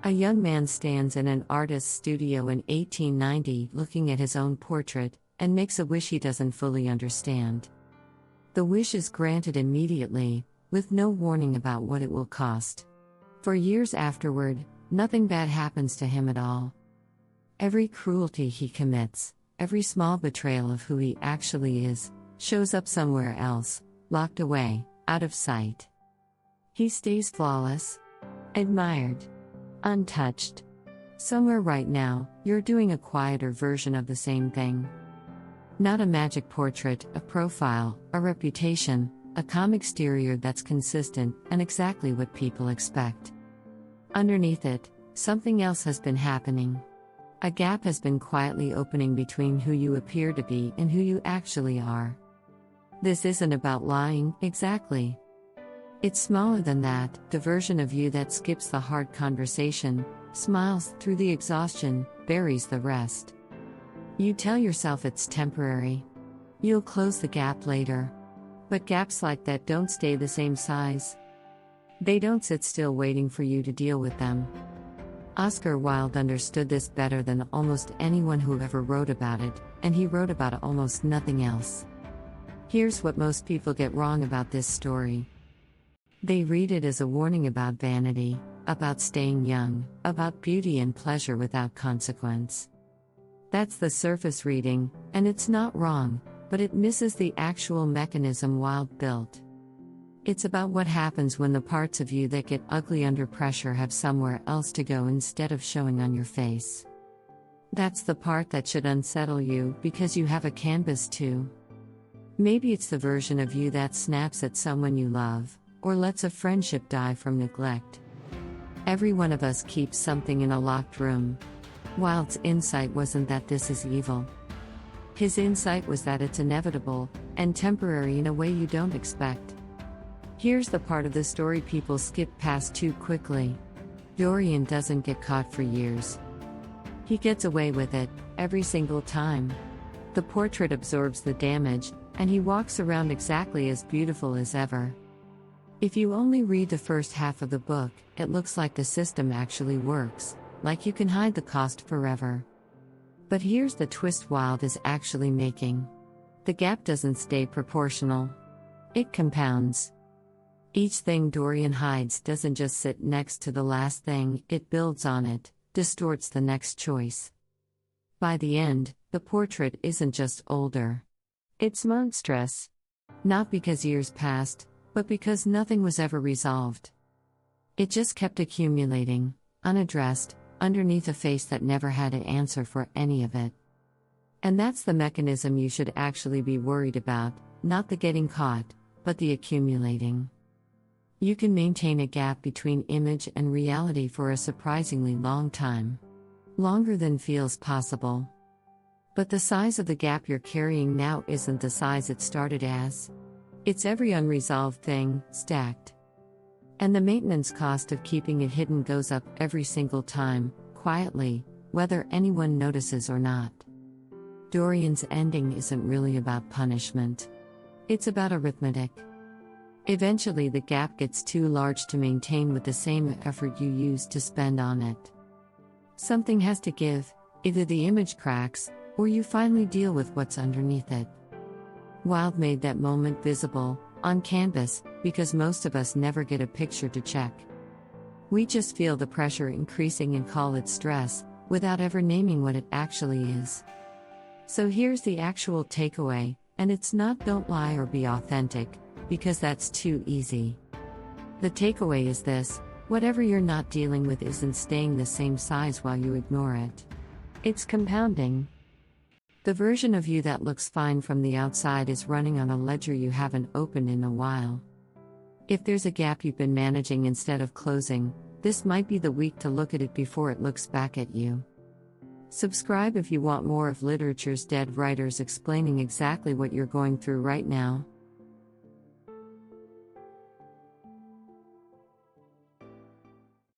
A young man stands in an artist's studio in 1890 looking at his own portrait, and makes a wish he doesn't fully understand. The wish is granted immediately, with no warning about what it will cost. For years afterward, nothing bad happens to him at all. Every cruelty he commits, every small betrayal of who he actually is, shows up somewhere else, locked away, out of sight. He stays flawless, admired, untouched. Somewhere right now, you're doing a quieter version of the same thing. Not a magic portrait, a profile, a reputation, a calm exterior that's consistent and exactly what people expect. Underneath it, something else has been happening. A gap has been quietly opening between who you appear to be and who you actually are. This isn't about lying, exactly. It's smaller than that, the version of you that skips the hard conversation, smiles through the exhaustion, buries the rest. You tell yourself it's temporary. You'll close the gap later. But gaps like that don't stay the same size. They don't sit still waiting for you to deal with them. Oscar Wilde understood this better than almost anyone who ever wrote about it, and he wrote about almost nothing else. Here's what most people get wrong about this story. They read it as a warning about vanity, about staying young, about beauty and pleasure without consequence. That's the surface reading, and it's not wrong, but it misses the actual mechanism Wilde built. It's about what happens when the parts of you that get ugly under pressure have somewhere else to go instead of showing on your face. That's the part that should unsettle you because you have a canvas too. Maybe it's the version of you that snaps at someone you love, or lets a friendship die from neglect. Every one of us keeps something in a locked room. Wilde's insight wasn't that this is evil. His insight was that it's inevitable, and temporary in a way you don't expect. Here's the part of the story people skip past too quickly. Dorian doesn't get caught for years. He gets away with it, every single time. The portrait absorbs the damage, and he walks around exactly as beautiful as ever. If you only read the first half of the book, it looks like the system actually works, like you can hide the cost forever. But here's the twist Wilde is actually making. The gap doesn't stay proportional. It compounds. Each thing Dorian hides doesn't just sit next to the last thing, it builds on it, distorts the next choice. By the end, the portrait isn't just older. It's monstrous. Not because years passed, but because nothing was ever resolved. It just kept accumulating, unaddressed, underneath a face that never had an answer for any of it. And that's the mechanism you should actually be worried about, not the getting caught, but the accumulating. You can maintain a gap between image and reality for a surprisingly long time. Longer than feels possible. But the size of the gap you're carrying now isn't the size it started as. It's every unresolved thing, stacked. And the maintenance cost of keeping it hidden goes up every single time, quietly, whether anyone notices or not. Dorian's ending isn't really about punishment. It's about arithmetic. Eventually the gap gets too large to maintain with the same effort you used to spend on it. Something has to give, either the image cracks, or you finally deal with what's underneath it. Wilde made that moment visible, on canvas, because most of us never get a picture to check. We just feel the pressure increasing and call it stress, without ever naming what it actually is. So here's the actual takeaway, and it's not don't lie or be authentic, because that's too easy. The takeaway is this: whatever you're not dealing with isn't staying the same size while you ignore it. It's compounding. The version of you that looks fine from the outside is running on a ledger you haven't opened in a while. If there's a gap you've been managing instead of closing, this might be the week to look at it before it looks back at you. Subscribe if you want more of literature's dead writers explaining exactly what you're going through right now.